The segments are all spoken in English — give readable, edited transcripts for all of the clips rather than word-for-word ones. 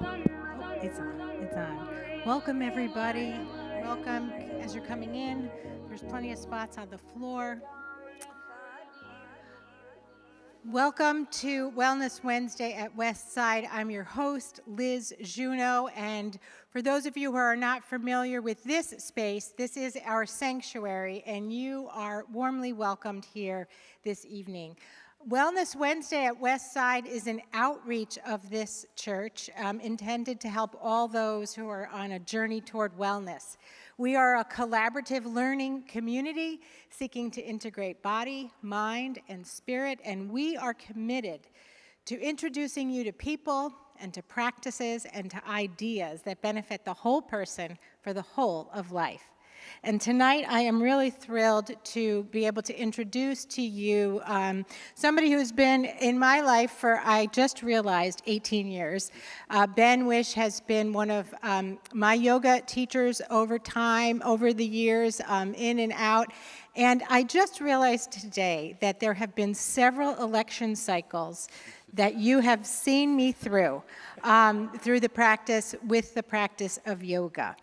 It's on. It's on. Welcome, everybody. Welcome as you're coming in. There's plenty of spots on the floor. Welcome to Wellness Wednesday at Westside. I'm your host, Liz Juneau, and for those of you who are not familiar with this space, this is our sanctuary, and you are warmly welcomed here this evening. Wellness Wednesday at Westside is an outreach of this church intended to help all those who are on a journey toward wellness. We are a collaborative learning community seeking to integrate body, mind, and spirit, and we are committed to introducing you to people and to practices and to ideas that benefit the whole person for the whole of life. And tonight, I am really thrilled to be able to introduce to you somebody who's been in my life for, I just realized, 18 years. Ben Wisch has been one of my yoga teachers over time, over the years, in and out. And I just realized today that there have been several election cycles that you have seen me through the practice of yoga.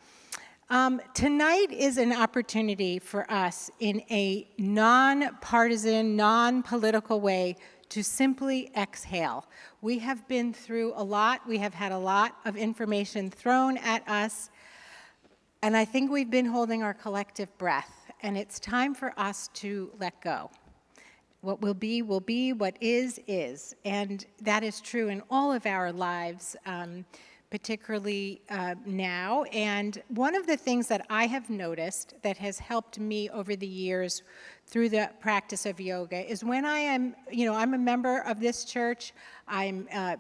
Tonight is an opportunity for us in a non-partisan, non-political way to simply exhale. We have been through a lot. We have had a lot of information thrown at us, and I think we've been holding our collective breath, and it's time for us to let go. What will be, what is. And that is true in all of our lives, particularly now. And one of the things that I have noticed that has helped me over the years through the practice of yoga is when I am, I'm a member of this church. I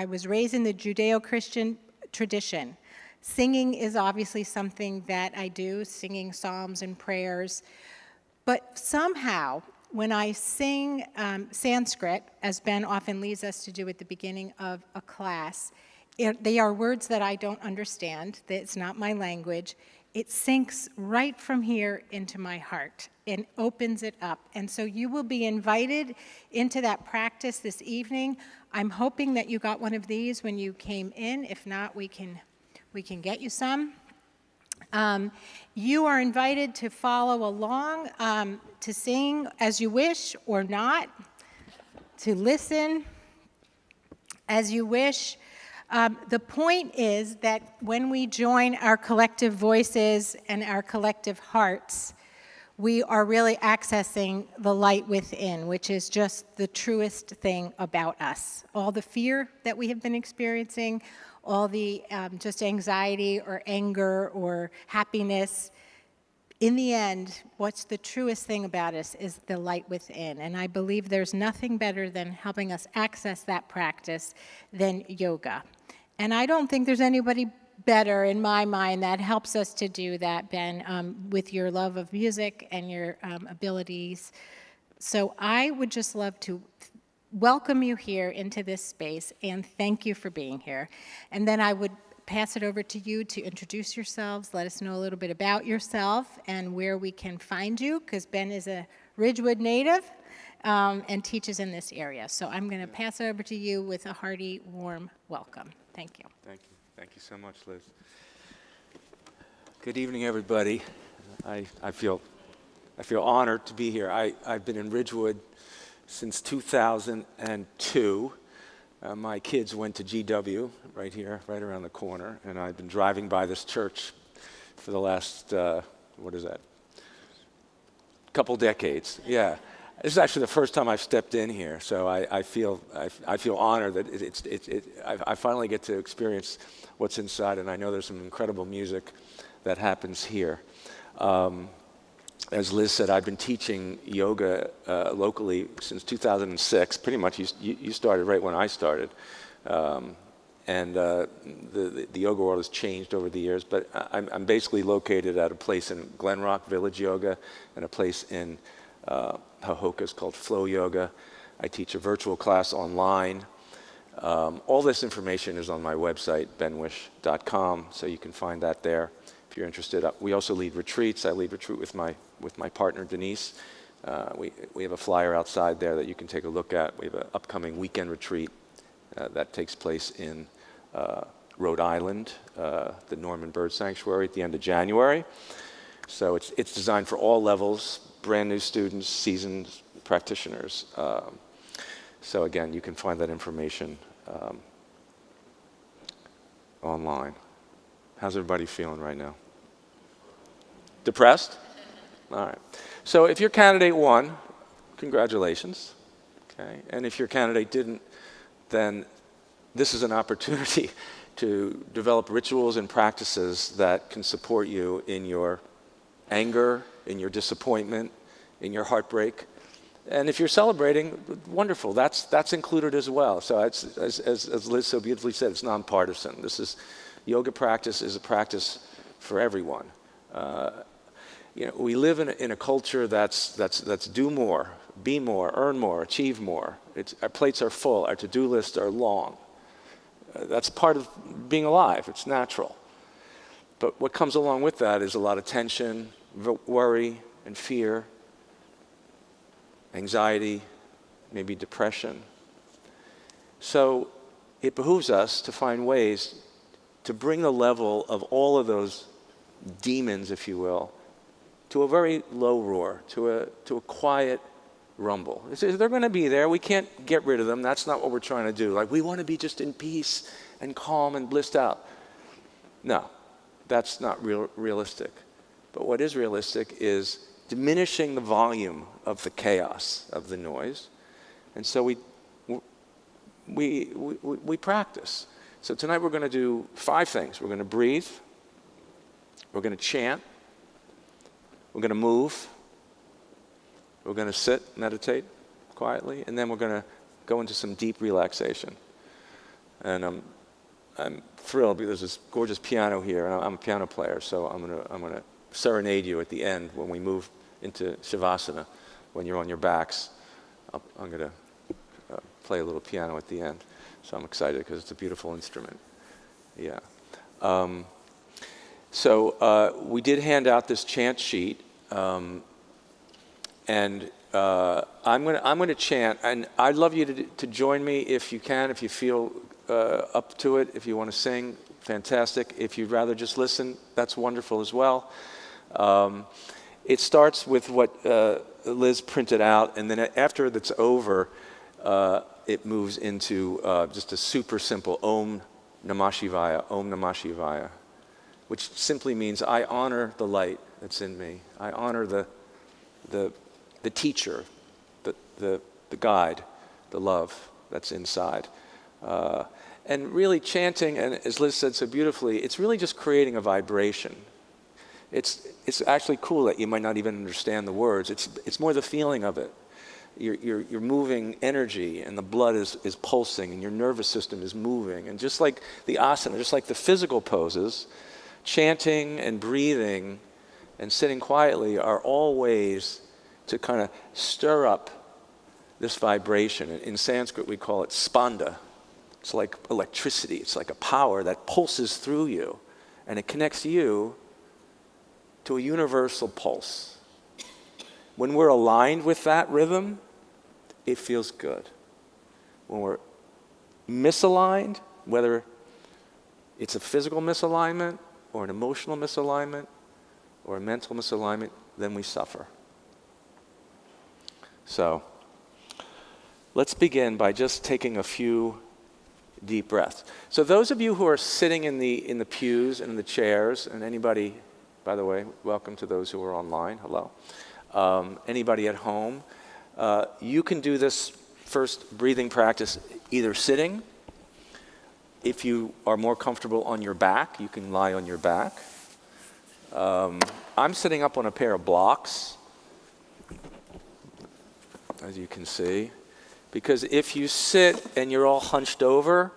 was raised in the Judeo-Christian tradition. Singing is obviously something that I do, singing psalms and prayers. But somehow, when I sing Sanskrit, as Ben often leads us to do at the beginning of a class, they are words that I don't understand. It's not my language. It sinks right from here into my heart and opens it up. And so you will be invited into that practice this evening. I'm hoping that you got one of these when you came in. If not, we can get you some. You are invited to follow along, to sing as you wish or not, to listen as you wish. The point is that when we join our collective voices and our collective hearts, we are really accessing the light within, which is just the truest thing about us. All the fear that we have been experiencing, all the just anxiety or anger or happiness, in the end, what's the truest thing about us is the light within. And I believe there's nothing better than helping us access that practice than yoga. And I don't think there's anybody better in my mind that helps us to do that, Ben, with your love of music and your abilities. So I would just love to welcome you here into this space and thank you for being here. And then I would pass it over to you to introduce yourselves, let us know a little bit about yourself and where we can find you, because Ben is a Ridgewood native and teaches in this area. So I'm going to pass it over to you with a hearty, warm welcome. Thank you. Thank you. Thank you so much, Liz. Good evening, everybody. I feel honored to be here. I've been in Ridgewood since 2002. My kids went to GW right here, right around the corner, and I've been driving by this church for the last, couple decades. Yeah. This is actually the first time I've stepped in here, so I feel honored that I finally get to experience what's inside, and I know there's some incredible music that happens here. As Liz said, I've been teaching yoga locally since 2006. Pretty much, you started right when I started, and the yoga world has changed over the years. But I'm basically located at a place in Glen Rock Village Yoga and a place in Hohokus called Flow Yoga. I teach a virtual class online. All this information is on my website, benwisch.com, so you can find that there if you're interested. We also lead retreats. I lead retreat with my partner, Denise. We have a flyer outside there that you can take a look at. We have an upcoming weekend retreat that takes place in Rhode Island, the Norman Bird Sanctuary at the end of January. So it's designed for all levels, brand new students, seasoned practitioners. So again, you can find that information online. How's everybody feeling right now? Depressed? All right. So if you're candidate 1, congratulations. Okay. And if your candidate didn't, then this is an opportunity to develop rituals and practices that can support you in your anger, in your disappointment, in your heartbreak. And if you're celebrating, wonderful, that's included as well. So it's, as Liz so beautifully said, it's nonpartisan. Yoga practice is a practice for everyone. We live in a culture that's do more, be more, earn more, achieve more. Our plates are full, our to-do lists are long. That's part of being alive, it's natural. But what comes along with that is a lot of tension, worry, and fear, anxiety, maybe depression. So it behooves us to find ways to bring the level of all of those demons, if you will, to a very low roar, to a quiet rumble. They're going to be there. We can't get rid of them. That's not what we're trying to do. Like, we want to be just in peace and calm and blissed out. No, that's not realistic. But what is realistic is diminishing the volume of the chaos, of the noise. And so we practice. So tonight we're going to do 5 things. We're going to breathe. We're going to chant. We're going to move. We're going to sit, meditate quietly, and then we're going to go into some deep relaxation. And I'm thrilled because there's this gorgeous piano here, and I'm a piano player, so I'm going to serenade you at the end when we move into Shavasana. When you're on your backs, I'm going to play a little piano at the end. So I'm excited because it's a beautiful instrument. Yeah. So we did hand out this chant sheet. And I'm going to chant, and I'd love you to join me if you can, if you feel up to it. If you want to sing, fantastic. If you'd rather just listen, that's wonderful as well. It starts with what Liz printed out, and then after that's over, it moves into just a super simple Om Namah Shivaya, which simply means I honor the light that's in me. I honor the teacher, the guide, the love that's inside. And really chanting, and as Liz said so beautifully, it's really just creating a vibration. It's actually cool that you might not even understand the words. It's more the feeling of it. You're moving energy, and the blood is pulsing, and your nervous system is moving. And just like the asana, just like the physical poses, chanting and breathing and sitting quietly are all ways to kind of stir up this vibration. In Sanskrit, we call it spanda. It's like electricity. It's like a power that pulses through you, and it connects you to a universal pulse. When we're aligned with that rhythm, it feels good. When we're misaligned, whether it's a physical misalignment or an emotional misalignment or a mental misalignment, then we suffer. So let's begin by just taking a few deep breaths. So those of you who are sitting in the pews and in the chairs, and anybody, by the way, welcome to those who are online, hello. Anybody at home, you can do this first breathing practice either sitting. If you are more comfortable on your back, you can lie on your back. I'm sitting up on a pair of blocks, as you can see, because if you sit and you're all hunched over,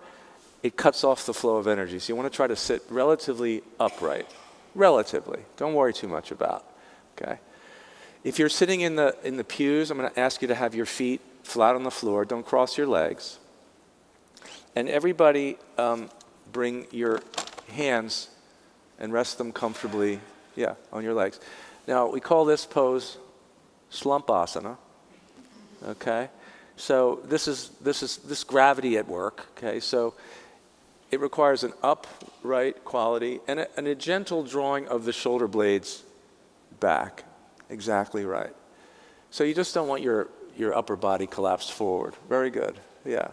it cuts off the flow of energy. So you want to try to sit relatively upright. Relatively. Don't worry too much about it, okay? If you're sitting in the pews, I'm going to ask you to have your feet flat on the floor. Don't cross your legs. And everybody bring your hands and rest them comfortably, on your legs. Now, we call this pose slumpasana, okay? So this is gravity at work, okay? So it requires an upright quality and a gentle drawing of the shoulder blades back. Exactly right. So you just don't want your upper body collapsed forward. Very good, yeah.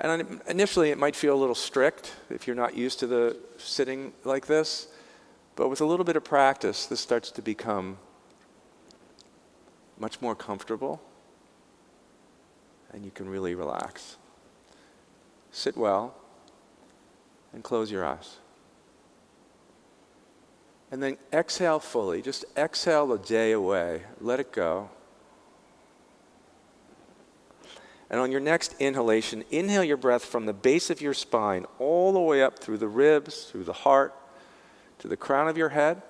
And initially it might feel a little strict if you're not used to the sitting like this, but with a little bit of practice, this starts to become much more comfortable, and you can really relax. Sit well, and close your eyes. And then exhale fully. Just exhale the day away. Let it go. And on your next inhalation, inhale your breath from the base of your spine all the way up through the ribs, through the heart, to the crown of your head.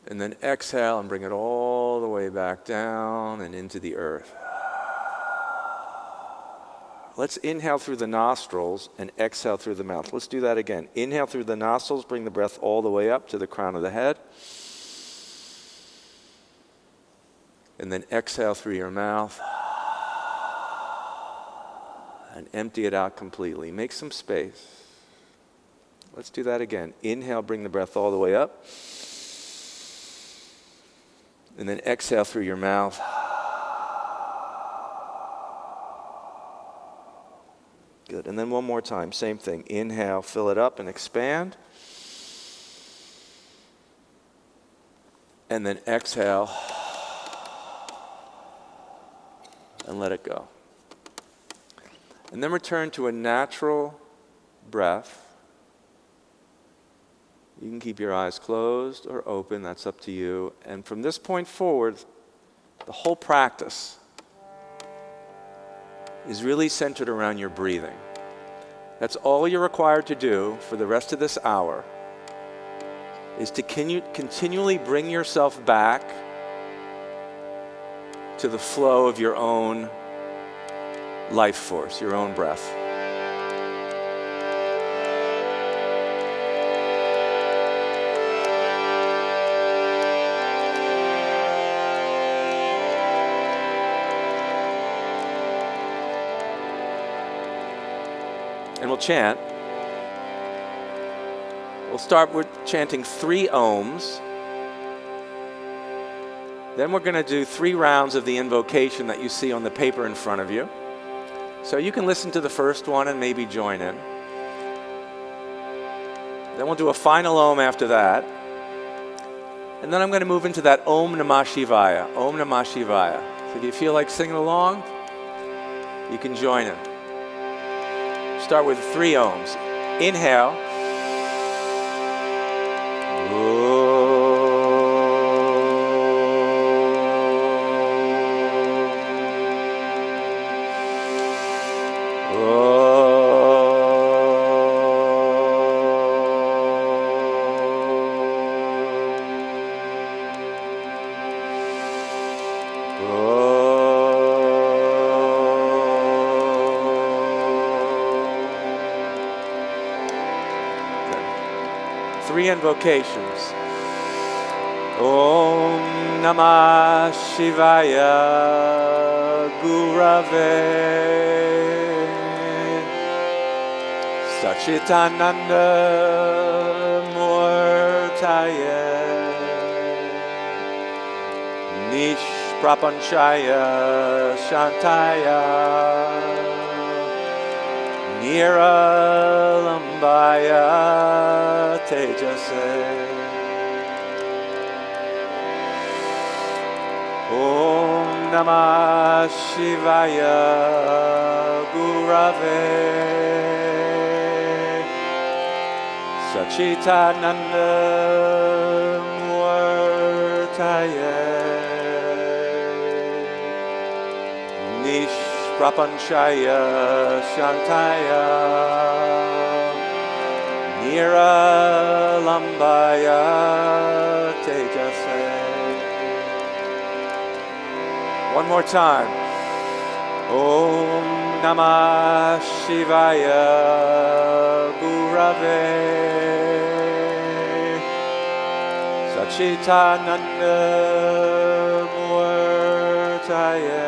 And then exhale and bring it all the way back down and into the earth. Let's inhale through the nostrils and exhale through the mouth. Let's do that again. Inhale through the nostrils, bring the breath all the way up to the crown of the head. And then exhale through your mouth and empty it out completely. Make some space. Let's do that again. Inhale, bring the breath all the way up. And then exhale through your mouth. Good. And then one more time, same thing. Inhale, fill it up and expand. And then exhale and let it go. And then return to a natural breath. You can keep your eyes closed or open, that's up to you. And from this point forward, the whole practice is really centered around your breathing. That's all you're required to do for the rest of this hour, is to continually bring yourself back to the flow of your own life force, your own breath. And we'll chant. We'll start with chanting 3 ohms. Then we're going to do 3 rounds of the invocation that you see on the paper in front of you. So you can listen to the first one and maybe join in. Then we'll do a final Om after that. And then I'm going to move into that Om Namah Shivaya. Om Namah Shivaya. So if you feel like singing along, you can join in. Start with 3 ohms. Inhale. Invocations. Om Namah Shivaya Gurave Sachitananda Murtaye Nishprapanchaya Shantaya Niralambaya Tejase Om Namah Shivaya Gurave Sachitananda Murtaye Nishprapanchaya Shantaya Niralambaya Tejase. One more time. Om Namah Shivaya Gurave Sachitananda Murtaye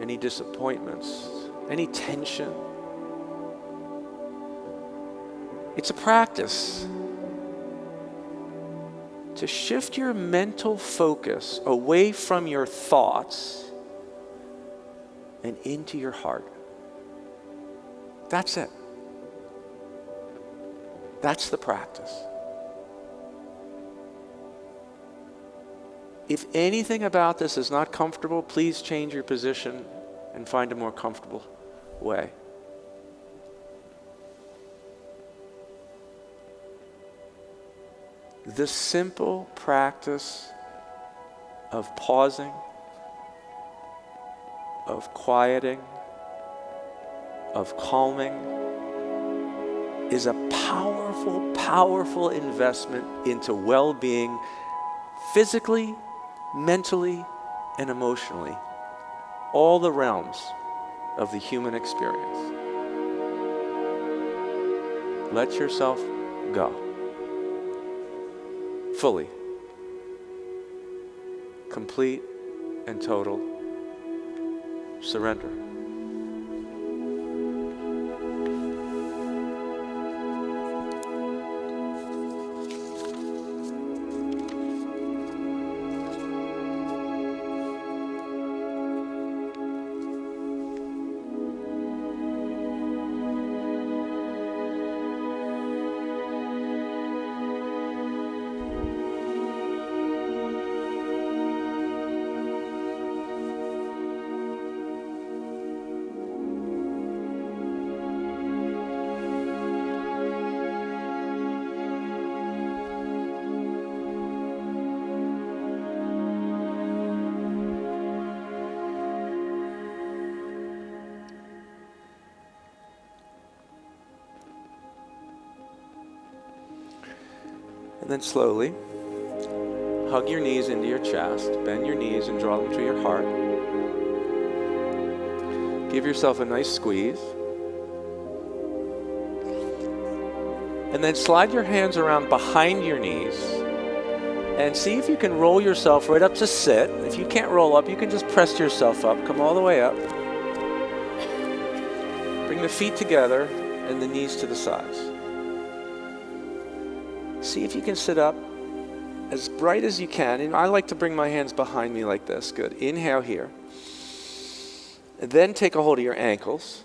any disappointments, any tension. It's a practice to shift your mental focus away from your thoughts and into your heart. That's it. That's the practice. If anything about this is not comfortable, please change your position and find a more comfortable way. The simple practice of pausing, of quieting, of calming is a powerful, powerful investment into well-being physically, mentally, and emotionally. All the realms of the human experience. Let yourself go. Fully. Complete and total surrender. And then slowly, hug your knees into your chest, bend your knees and draw them to your heart. Give yourself a nice squeeze. And then slide your hands around behind your knees and see if you can roll yourself right up to sit. If you can't roll up, you can just press yourself up, come all the way up. Bring the feet together and the knees to the sides. See if you can sit up as bright as you can. And I like to bring my hands behind me like this. Good. Inhale here. And then take a hold of your ankles.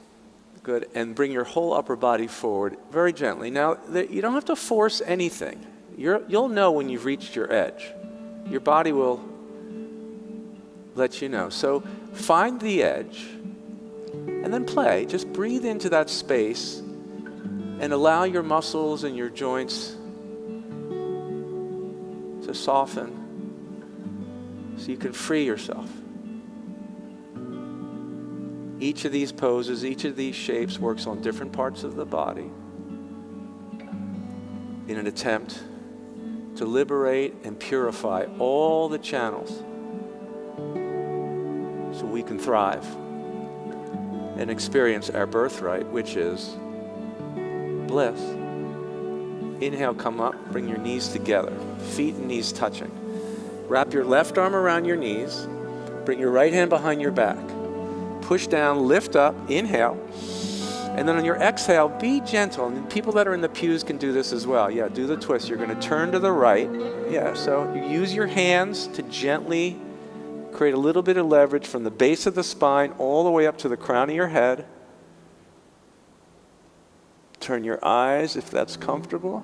Good. And bring your whole upper body forward very gently. Now, you don't have to force anything. You'll know when you've reached your edge. Your body will let you know. So find the edge and then play. Just breathe into that space and allow your muscles and your joints to soften so you can free yourself. Each of these poses, each of these shapes works on different parts of the body in an attempt to liberate and purify all the channels so we can thrive and experience our birthright, which is bliss. Inhale, come up, bring your knees together, feet and knees touching. Wrap your left arm around your knees, bring your right hand behind your back. Push down, lift up, inhale, and then on your exhale, be gentle. And people that are in the pews can do this as well. Yeah, do the twist. You're going to turn to the right. Yeah, so you use your hands to gently create a little bit of leverage from the base of the spine all the way up to the crown of your head. Turn your eyes if that's comfortable.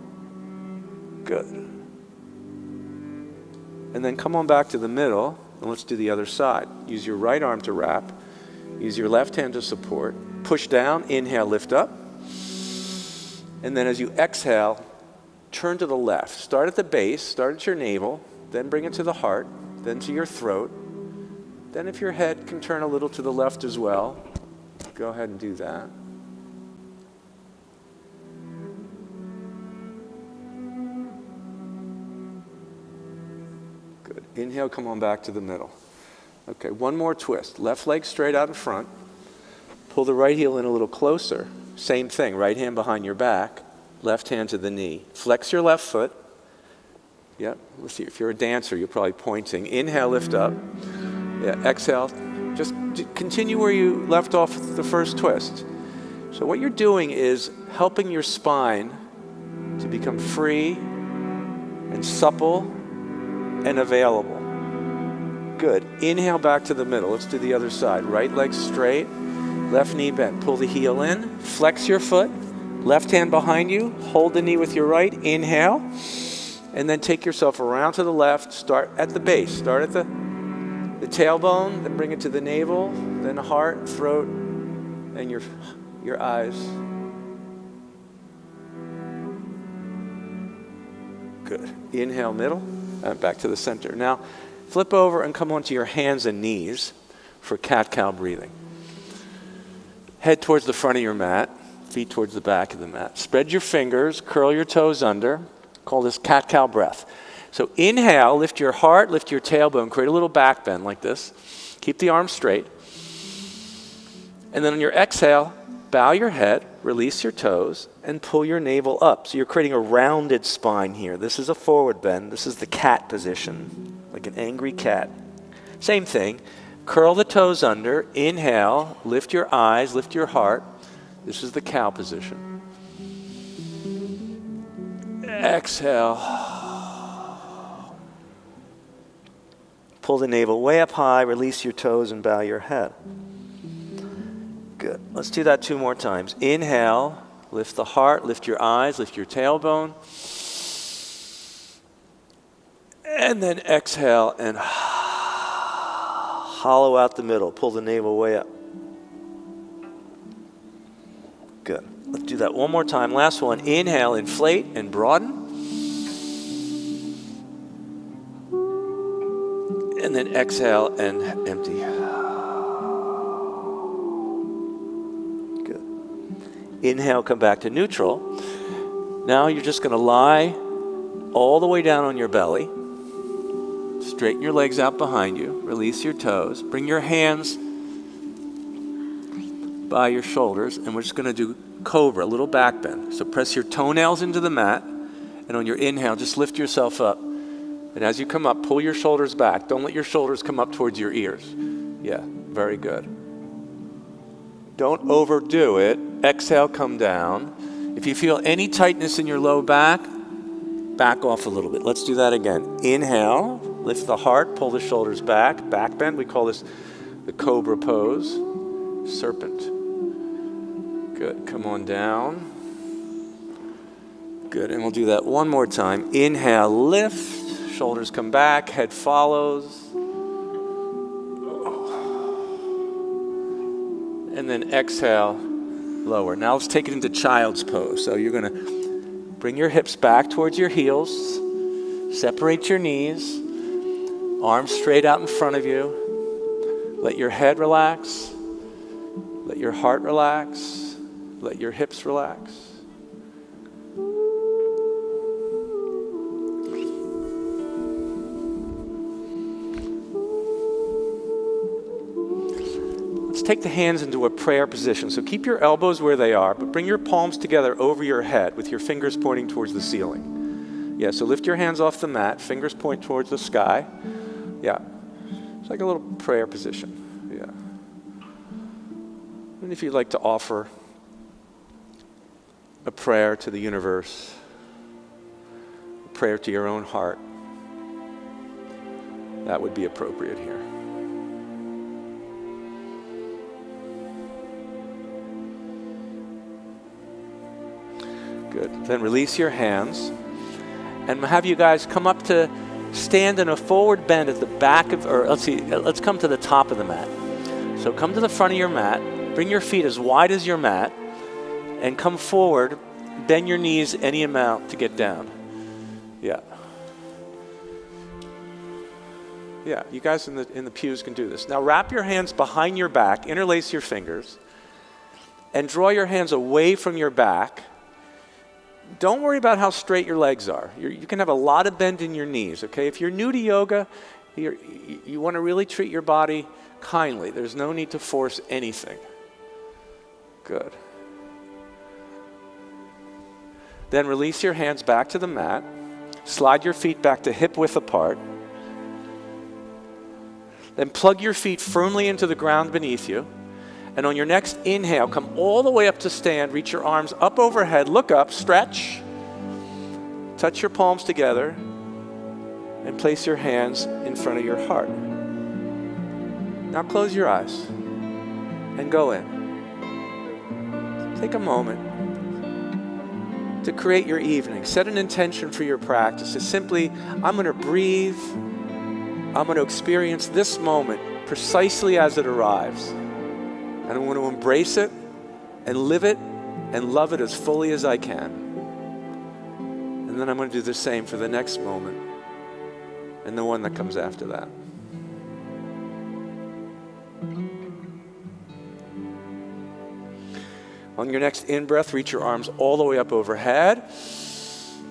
Good. And then come on back to the middle, and let's do the other side. Use your right arm to wrap. Use your left hand to support. Push down, inhale, lift up. And then as you exhale, turn to the left. Start at the base, start at your navel, then bring it to the heart, then to your throat. Then if your head can turn a little to the left as well, go ahead and do that. Good. Inhale, come on back to the middle. Okay, one more twist. Left leg straight out in front. Pull the right heel in a little closer. Same thing, right hand behind your back, left hand to the knee. Flex your left foot. Yep, let's see, if you're a dancer, you're probably pointing. Inhale, lift up. Yeah, exhale, Just continue where you left off the first twist. So what you're doing is helping your spine to become free and supple and available. Good. Inhale back to the middle. Let's do the other side. Right leg straight, left knee bent. Pull the heel in, flex your foot, left hand behind you, hold the knee with your right, inhale, and then take yourself around to the left. Start at the base. Start at the tailbone, then bring it to the navel, then the heart, throat, and your eyes. Good. Inhale, middle, and back to the center. Now, flip over and come onto your hands and knees for cat-cow breathing. Head towards the front of your mat, feet towards the back of the mat. Spread your fingers, curl your toes under. Call this cat-cow breath. So inhale, lift your heart, lift your tailbone, create a little back bend like this. Keep the arms straight. And then on your exhale, bow your head, release your toes, and pull your navel up. So you're creating a rounded spine here. This is a forward bend. This is the cat position, like an angry cat. Same thing. Curl the toes under. Inhale, lift your eyes, lift your heart. This is the cow position. Exhale. Pull the navel way up high, release your toes, and bow your head. Good. Let's do that 2 more times. Inhale, lift the heart, lift your eyes, lift your tailbone. And then exhale and hollow out the middle. Pull the navel way up. Good. Let's do that 1 more time. Last one. Inhale, inflate and broaden. And then exhale and empty. Good. Inhale, come back to neutral. Now you're just going to lie all the way down on your belly. Straighten your legs out behind you. Release your toes. Bring your hands by your shoulders, and we're just going to do cobra, a little back bend. So press your toenails into the mat, and on your inhale, just lift yourself up. And as you come up, pull your shoulders back. Don't let your shoulders come up towards your ears. Yeah, very good. Don't overdo it. Exhale, come down. If you feel any tightness in your low back, back off a little bit. Let's do that again. Inhale, lift the heart, pull the shoulders back. Back bend, we call this the cobra pose. Serpent. Good, come on down. Good, and we'll do that 1 more time. Inhale, lift. Shoulders come back, head follows. And then exhale, lower. Now let's take it into child's pose. So you're going to bring your hips back towards your heels. Separate your knees. Arms straight out in front of you. Let your head relax. Let your heart relax. Let your hips relax. Take the hands into a prayer position. So keep your elbows where they are, but bring your palms together over your head with your fingers pointing towards the ceiling. Yeah, so lift your hands off the mat, fingers point towards the sky. Yeah, it's like a little prayer position. Yeah. And if you'd like to offer a prayer to the universe, a prayer to your own heart, that would be appropriate here. Good. Then release your hands and have you guys come up to stand in a forward bend at the back of, or let's come to the top of the mat. So come to the front of your mat, bring your feet as wide as your mat, and come forward, bend your knees any amount to get down. Yeah. Yeah, you guys in the pews can do this. Now wrap your hands behind your back, interlace your fingers, and draw your hands away from your back. Don't worry about how straight your legs are. You can have a lot of bend in your knees, okay? If you're new to yoga, you want to really treat your body kindly. There's no need to force anything. Good. Then release your hands back to the mat. Slide your feet back to hip width apart. Then plug your feet firmly into the ground beneath you. And on your next inhale, come all the way up to stand. Reach your arms up overhead. Look up, stretch. Touch your palms together. And place your hands in front of your heart. Now close your eyes and go in. Take a moment to create your evening. Set an intention for your practice. It's simply, I'm going to breathe. I'm going to experience this moment precisely as it arrives. And I'm going to embrace it and live it and love it as fully as I can. And then I'm going to do the same for the next moment and the one that comes after that. On your next in-breath, reach your arms all the way up overhead.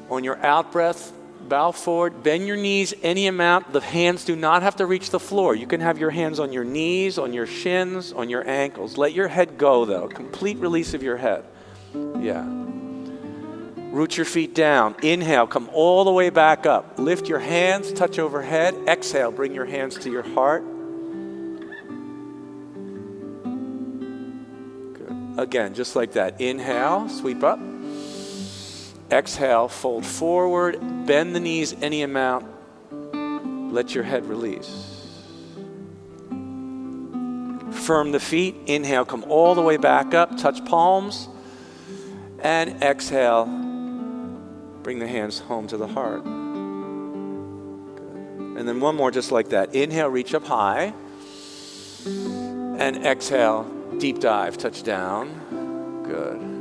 On your out-breath, bow forward, bend your knees any amount. The hands do not have to reach the floor. You can have your hands on your knees, on your shins, on your ankles. Let your head go, though. Complete release of your head. Yeah. Root your feet down. Inhale, come all the way back up. Lift your hands, touch overhead. Exhale, bring your hands to your heart. Good. Again, just like that. Inhale, sweep up. Exhale, fold forward, bend the knees any amount. Let your head release. Firm the feet. Inhale, come all the way back up, touch palms. And exhale, bring the hands home to the heart. Good. And then one more just like that. Inhale, reach up high. And exhale, deep dive, touch down. Good.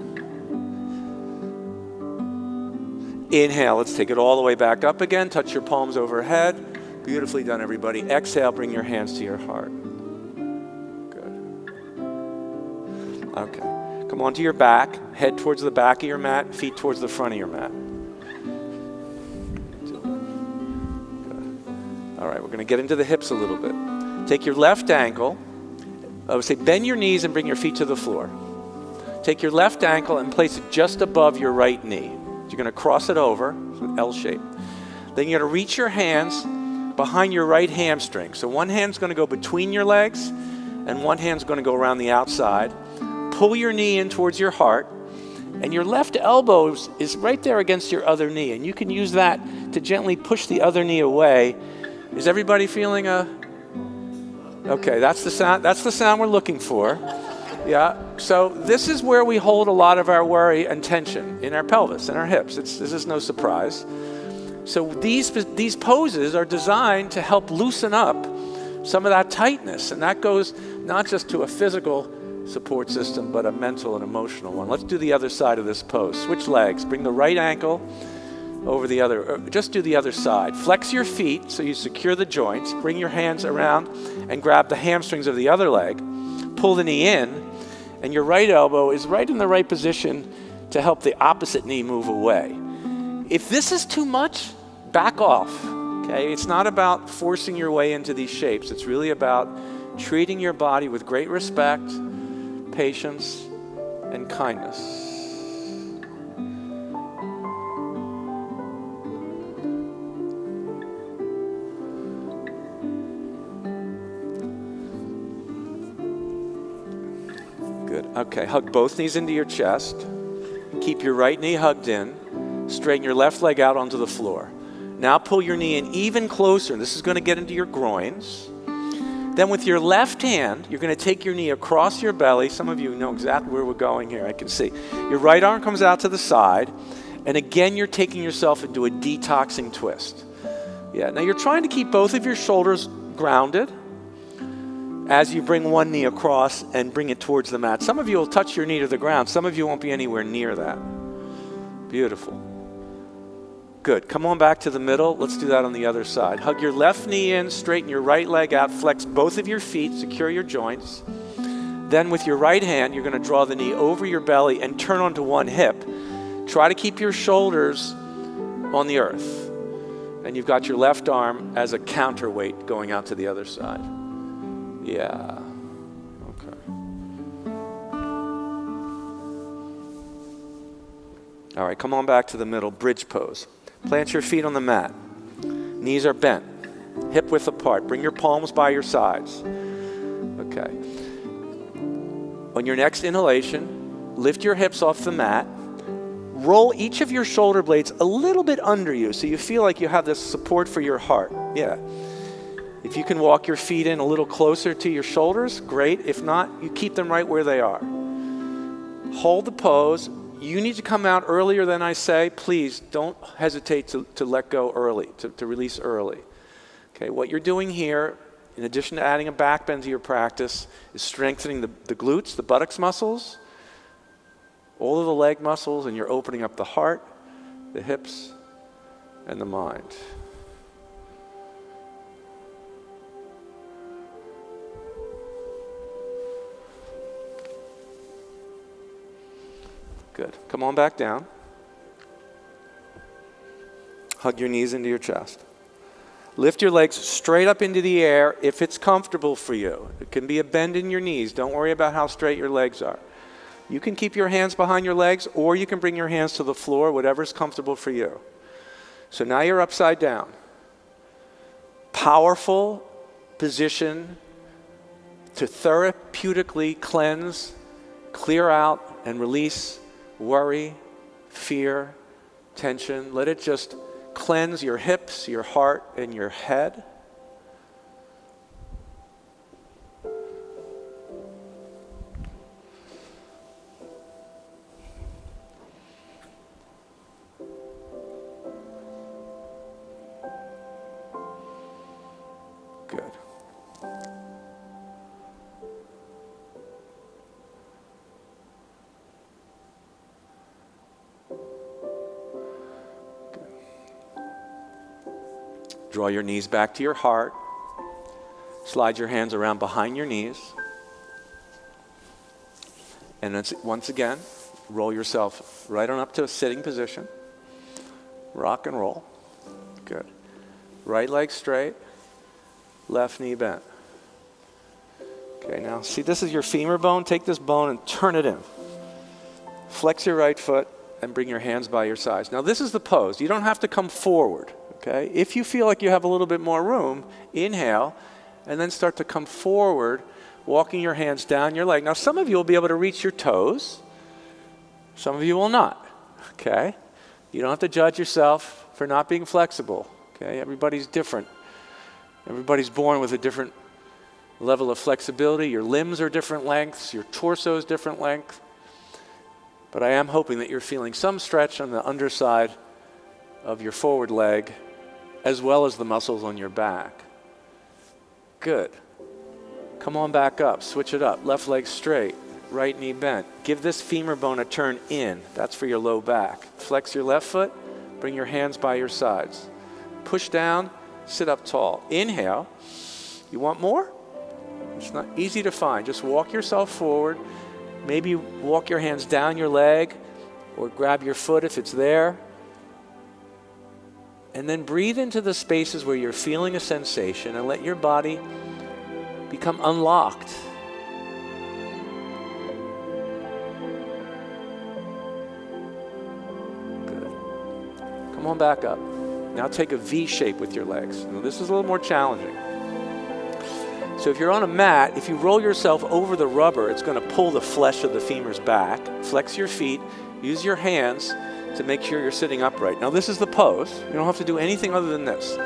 Inhale, let's take it all the way back up again. Touch your palms overhead. Beautifully done, everybody. Exhale, bring your hands to your heart. Good. Okay. Come onto your back. Head towards the back of your mat. Feet towards the front of your mat. Good. All right, we're going to get into the hips a little bit. Take your left ankle. I would say bend your knees and bring your feet to the floor. Take your left ankle and place it just above your right knee. You're going to cross it over, L shape. Then you're going to reach your hands behind your right hamstring. So one hand's going to go between your legs, and one hand's going to go around the outside. Pull your knee in towards your heart, and your left elbow is right there against your other knee, and you can use that to gently push the other knee away. Is everybody feeling Okay, that's the sound. That's the sound we're looking for. Yeah, so this is where we hold a lot of our worry and tension, in our pelvis, in our hips. This is no surprise. So these poses are designed to help loosen up some of that tightness, and that goes not just to a physical support system, but a mental and emotional one. Let's do the other side of this pose. Switch legs. Bring the right ankle over the other. Just do the other side. Flex your feet so you secure the joints. Bring your hands around and grab the hamstrings of the other leg. Pull the knee in. And your right elbow is right in the right position to help the opposite knee move away. If this is too much, back off, okay? It's not about forcing your way into these shapes. It's really about treating your body with great respect, patience, and kindness. Good. Okay, hug both knees into your chest. Keep your right knee hugged in. Straighten your left leg out onto the floor. Now pull your knee in even closer. This is going to get into your groins. Then with your left hand, you're going to take your knee across your belly. Some of you know exactly where we're going here. I can see. Your right arm comes out to the side. And again, you're taking yourself into a detoxing twist. Yeah. Now you're trying to keep both of your shoulders grounded as you bring one knee across and bring it towards the mat. Some of you will touch your knee to the ground. Some of you won't be anywhere near that. Beautiful. Good. Come on back to the middle. Let's do that on the other side. Hug your left knee in, straighten your right leg out, flex both of your feet, secure your joints. Then with your right hand, you're going to draw the knee over your belly and turn onto one hip. Try to keep your shoulders on the earth. And you've got your left arm as a counterweight going out to the other side. Yeah. Okay. All right, come on back to the middle, bridge pose. Plant your feet on the mat. Knees are bent. hip width apart. Bring your palms by your sides. Okay. On your next inhalation, lift your hips off the mat. Roll each of your shoulder blades a little bit under you so you feel like you have this support for your heart. Yeah. If you can walk your feet in a little closer to your shoulders, great. If not, you keep them right where they are. Hold the pose. You need to come out earlier than I say. Please don't hesitate to let go early, to release early. Okay, what you're doing here, in addition to adding a back bend to your practice, is strengthening the glutes, the buttocks muscles, all of the leg muscles, and you're opening up the heart, the hips, and the mind. Good. Come on back down. Hug your knees into your chest. Lift your legs straight up into the air if it's comfortable for you. It can be a bend in your knees. Don't worry about how straight your legs are. You can keep your hands behind your legs, or you can bring your hands to the floor, whatever's comfortable for you. So now you're upside down. Powerful position to therapeutically cleanse, clear out, and release worry, fear, tension. Let it just cleanse your hips, your heart, and your head. Good. Draw your knees back to your heart. Slide your hands around behind your knees. And then once again, roll yourself right on up to a sitting position. Rock and roll. Good. Right leg straight. Left knee bent. Okay, now see, this is your femur bone. Take this bone and turn it in. Flex your right foot and bring your hands by your sides. Now this is the pose. You don't have to come forward. Okay? If you feel like you have a little bit more room, inhale, and then start to come forward, walking your hands down your leg. Now, some of you will be able to reach your toes. Some of you will not. Okay? You don't have to judge yourself for not being flexible. Okay? Everybody's different. Everybody's born with a different level of flexibility. Your limbs are different lengths. Your torso is different length. But I am hoping that you're feeling some stretch on the underside of your forward leg, as well as the muscles on your back. Good. Come on back up. Switch it up. Left leg straight. Right knee bent. Give this femur bone a turn in. That's for your low back. Flex your left foot. Bring your hands by your sides. Push down. Sit up tall. Inhale. You want more? It's not easy to find. Just walk yourself forward. Maybe walk your hands down your leg or grab your foot if it's there. And then breathe into the spaces where you're feeling a sensation and let your body become unlocked. Good. Come on back up. Now take a V shape with your legs. Now this is a little more challenging. So if you're on a mat, if you roll yourself over the rubber, it's going to pull the flesh of the femurs back. Flex your feet. Use your hands to make sure you're sitting upright. Now this is the pose. You don't have to do anything other than this.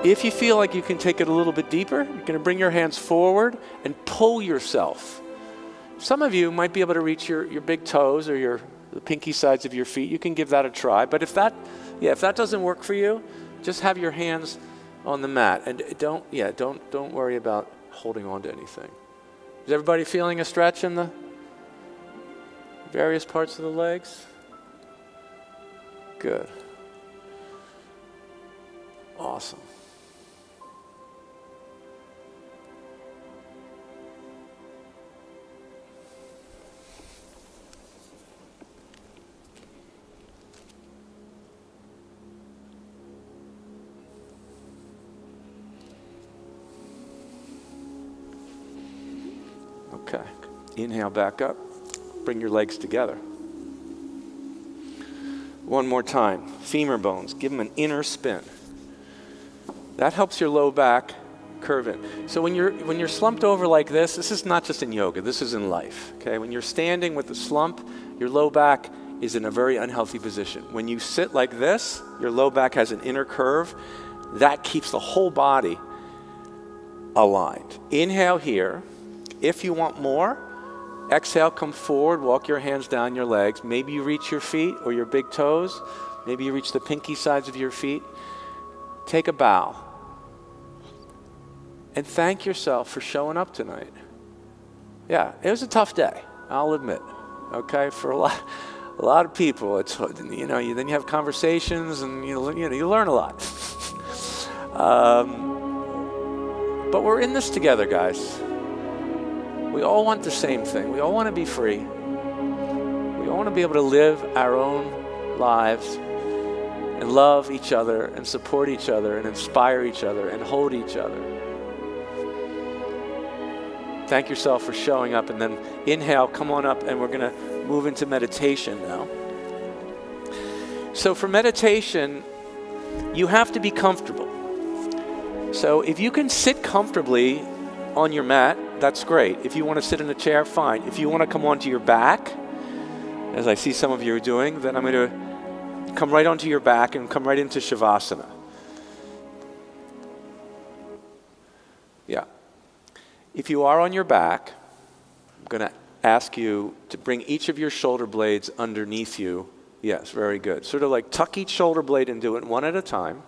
If you feel like you can take it a little bit deeper, you're going to bring your hands forward and pull yourself. Some of you might be able to reach your big toes or the pinky sides of your feet. You can give that a try. But if that doesn't work for you, just have your hands on the mat and don't worry about holding on to anything. Is everybody feeling a stretch in the various parts of the legs? Good. Awesome. Okay. Inhale back up. Bring your legs together. One more time. Femur bones. Give them an inner spin. That helps your low back curve in. So when you're slumped over like this is not just in yoga, this is in life, okay? When you're standing with the slump, your low back is in a very unhealthy position. When you sit like this, your low back has an inner curve. That keeps the whole body aligned. Inhale here. If you want more, exhale, come forward, walk your hands down your legs. Maybe you reach your feet or your big toes. Maybe you reach the pinky sides of your feet. Take a bow. And thank yourself for showing up tonight. Yeah, it was a tough day, I'll admit. Okay, for a lot of people, it's, then you have conversations and you learn a lot. But we're in this together, guys. We all want the same thing. We all want to be free. We all want to be able to live our own lives and love each other and support each other and inspire each other and hold each other. Thank yourself for showing up, and then inhale, come on up, and we're going to move into meditation now. So for meditation, you have to be comfortable. So if you can sit comfortably on your mat, that's great. If you want to sit in a chair, fine. If you want to come onto your back, as I see some of you are doing, then I'm going to come right onto your back and come right into Shavasana. Yeah. If you are on your back, I'm going to ask you to bring each of your shoulder blades underneath you. Yes, very good. Sort of like tuck each shoulder blade and do it one at a time.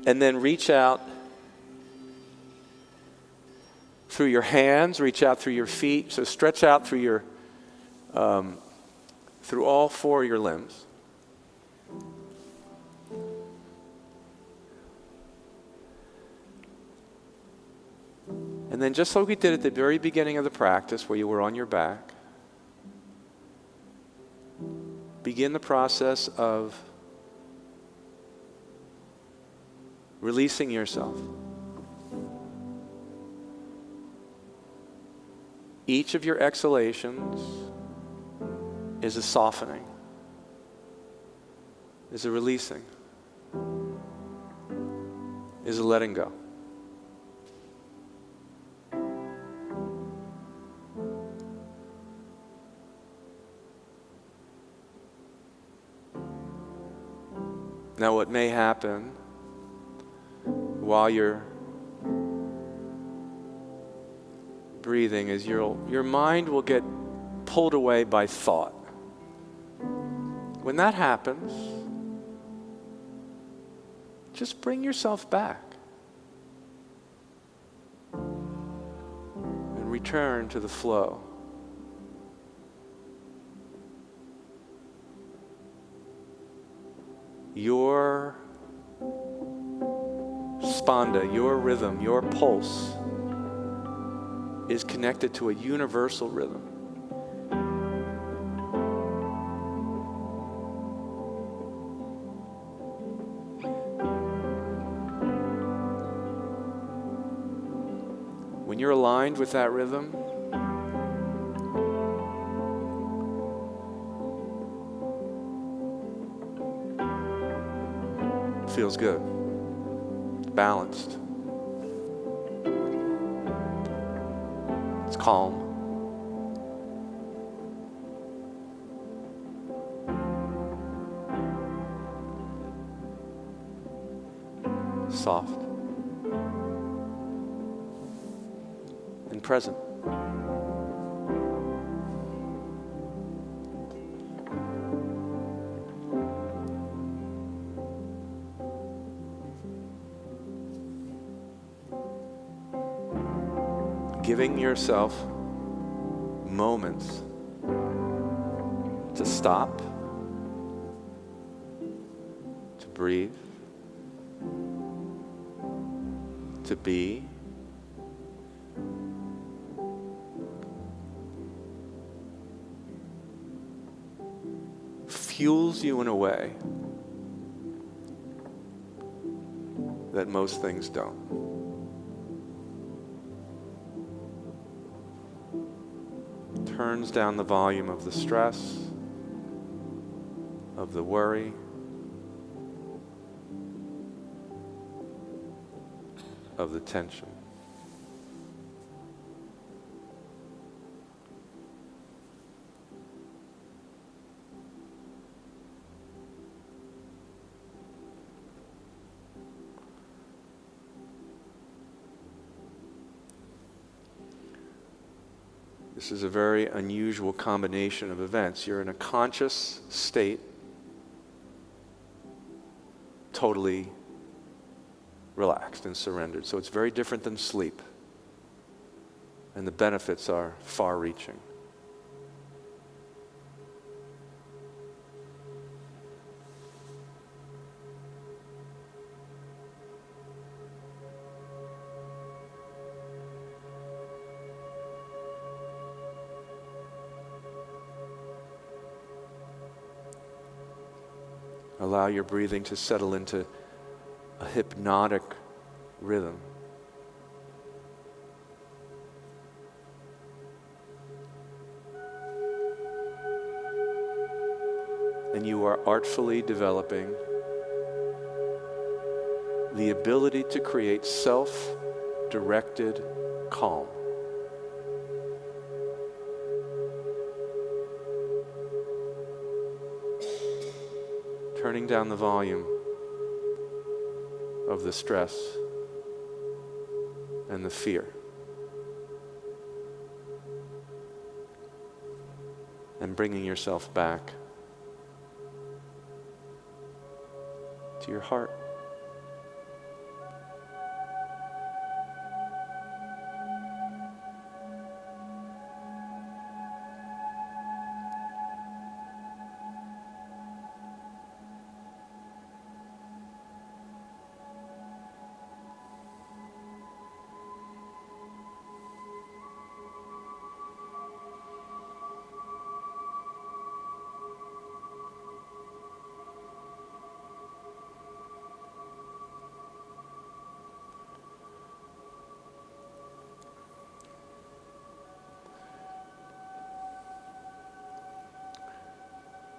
And then reach out through your hands, reach out through your feet. So stretch out through through all four of your limbs. And then just like we did at the very beginning of the practice where you were on your back, begin the process of releasing yourself. Each of your exhalations is a softening, is a releasing, is a letting go. Now what may happen while you're breathing is your mind will get pulled away by thought. When that happens, just bring yourself back and return to the flow. Your spanda, your rhythm, your pulse is connected to a universal rhythm. When you're aligned with that rhythm, it feels good. It's balanced. It's calm. Soft. And present. Giving yourself moments to stop, to breathe, to be, fuels you in a way that most things don't. Turns down the volume of the stress, of the worry, of the tension. This is a very unusual combination of events. You're in a conscious state, totally relaxed and surrendered. So it's very different than sleep. And the benefits are far-reaching. Allow your breathing to settle into a hypnotic rhythm. And you are artfully developing the ability to create self-directed calm. Turning down the volume of the stress and the fear. And bringing yourself back to your heart.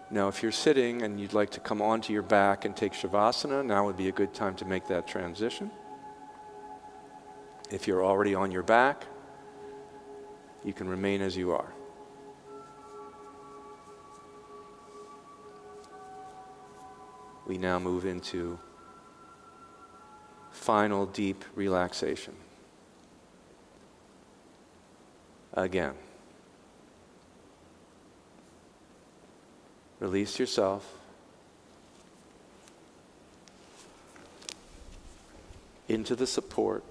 Now, if you're sitting and you'd like to come onto your back and take Shavasana, now would be a good time to make that transition. If you're already on your back, you can remain as you are. We now move into final deep relaxation. Again. Release yourself into the support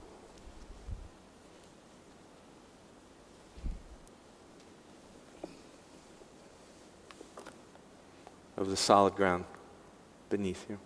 of the solid ground beneath you.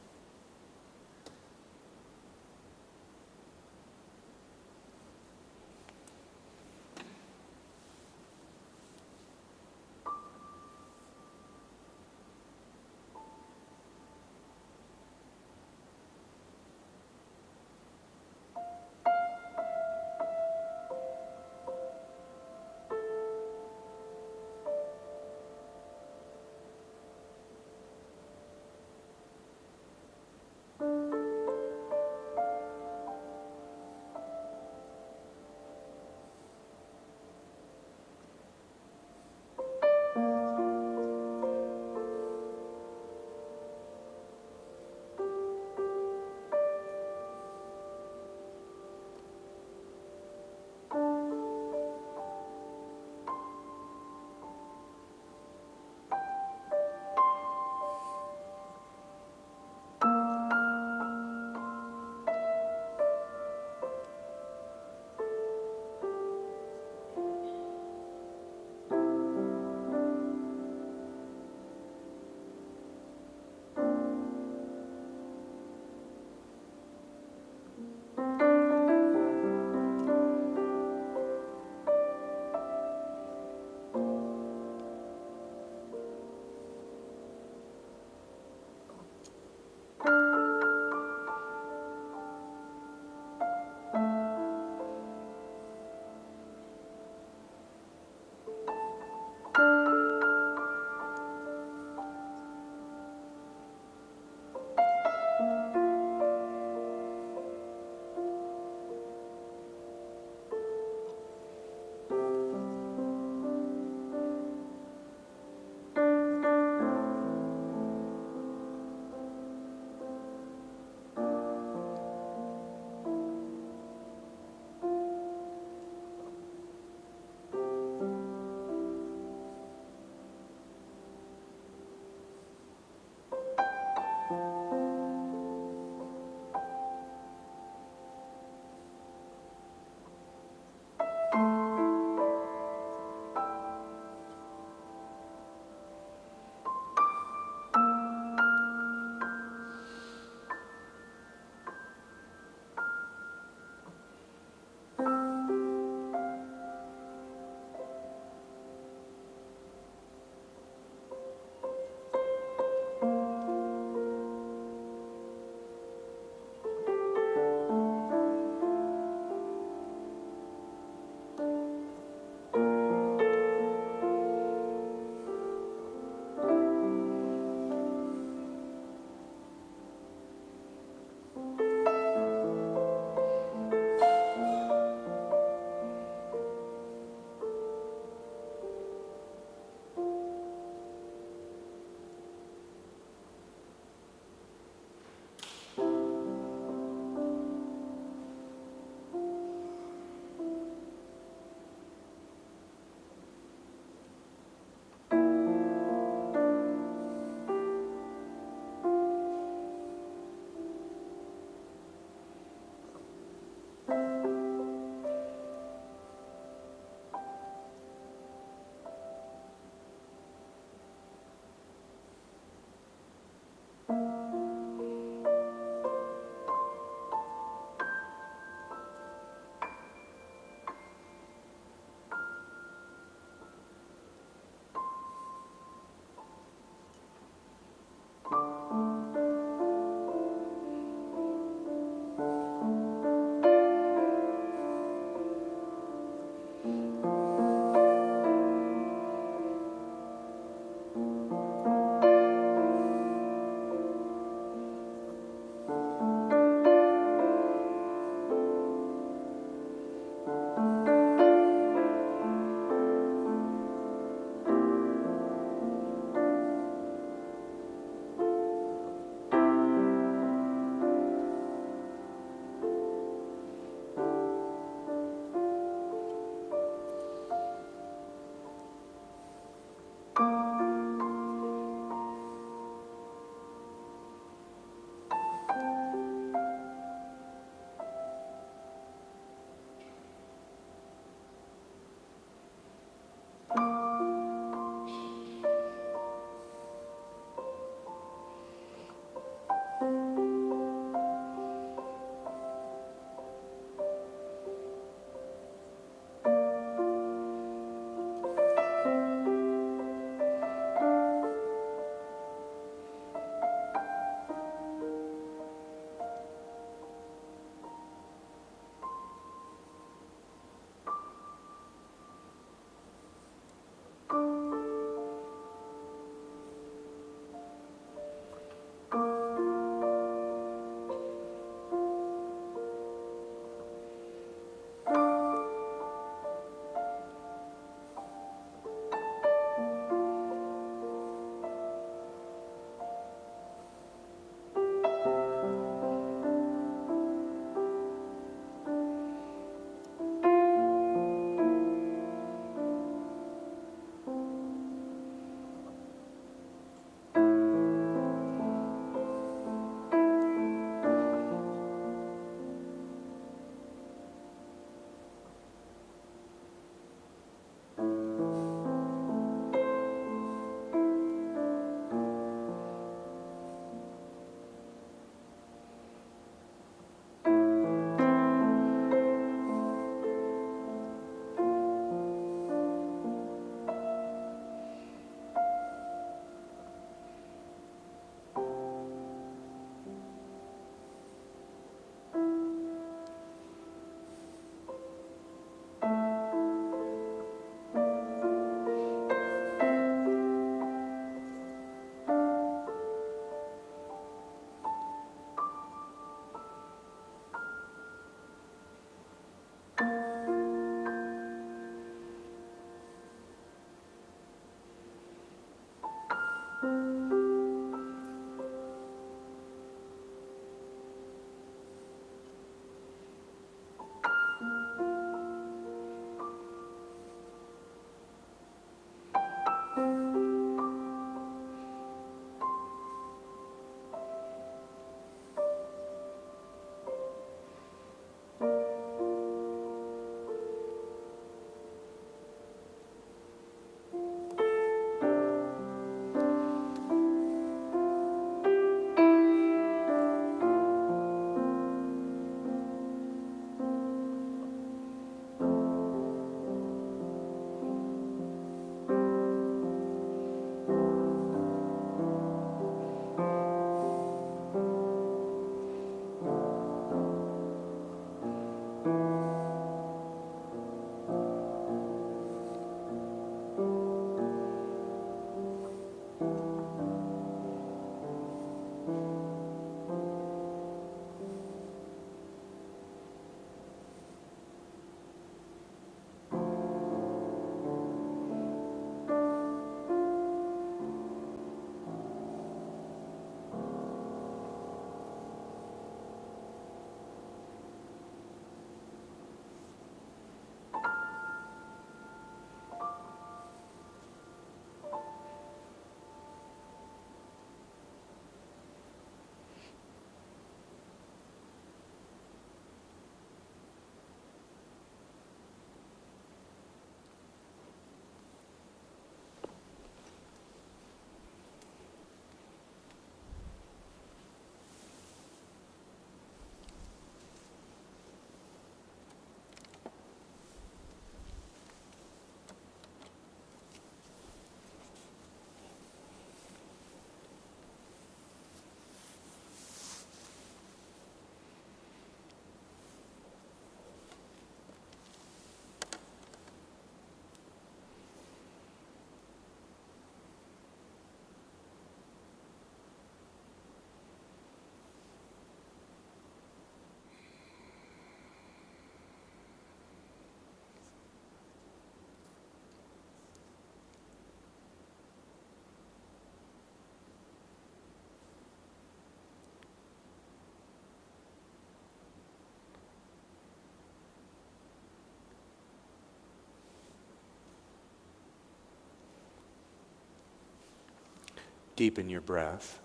Deepen your breath.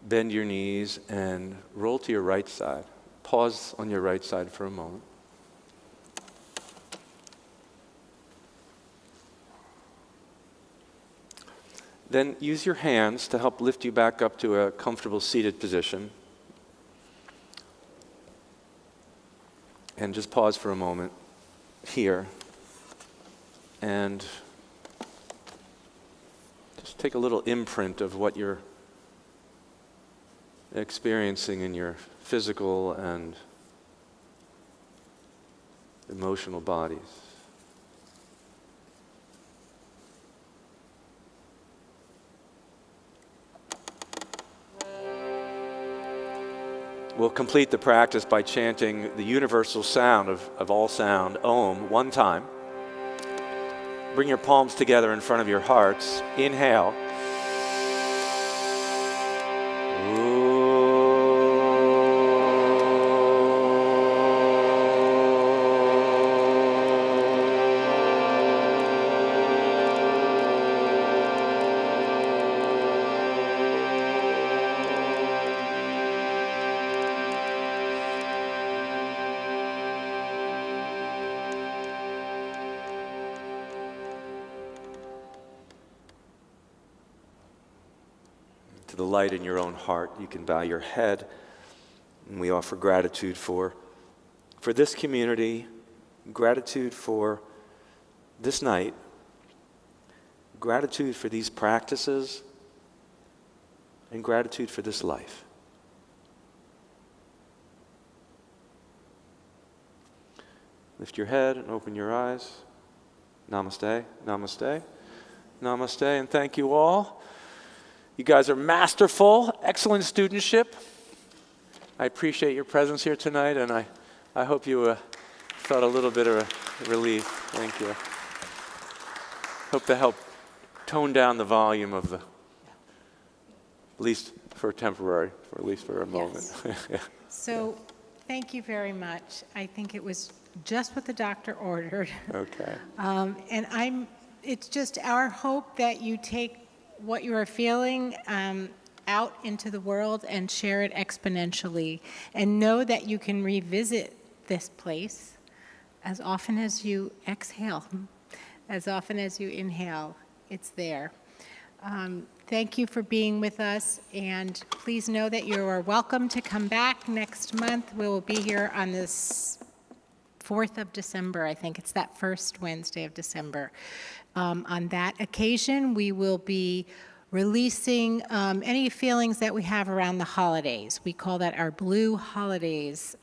Bend your knees and roll to your right side. Pause on your right side for a moment. Then use your hands to help lift you back up to a comfortable seated position. And just pause for a moment here. And just take a little imprint of what you're experiencing in your physical and emotional bodies. We'll complete the practice by chanting the universal sound of all sound, Om, one time. Bring your palms together in front of your hearts. Inhale. To the light in your own heart, you can bow your head, and we offer gratitude for this community, gratitude for this night, gratitude for these practices, and gratitude for this life. Lift your head and open your eyes. Namaste, namaste, namaste, and thank you all. You guys are masterful, excellent studentship. I appreciate your presence here tonight, and I hope you felt a little bit of a relief. Thank you. hope to help tone down the volume of the, at least for temporary, or at least for a moment. Yes. So thank you very much. I think it was just what the doctor ordered. Okay. And it's just our hope that you take what you are feeling out into the world and share it exponentially, and know that you can revisit this place as often as you exhale, as often as you inhale. It's there. Thank you for being with us, and please know that you are welcome to come back next month. We will be here on this 4th of December, I think. It's that first Wednesday of December. On that occasion, we will be releasing any feelings that we have around the holidays. We call that our Blue Holidays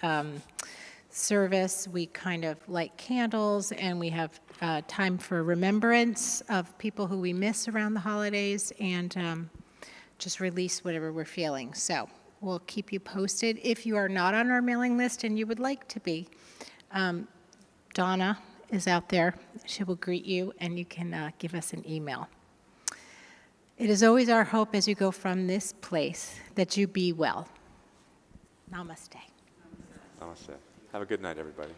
service. We kind of light candles, and we have time for remembrance of people who we miss around the holidays, and just release whatever we're feeling. So we'll keep you posted. If you are not on our mailing list and you would like to be, Donna is out there. She will greet you, and you can give us an email. It is always our hope as you go from this place that you be well. Namaste. Namaste. Have a good night, everybody.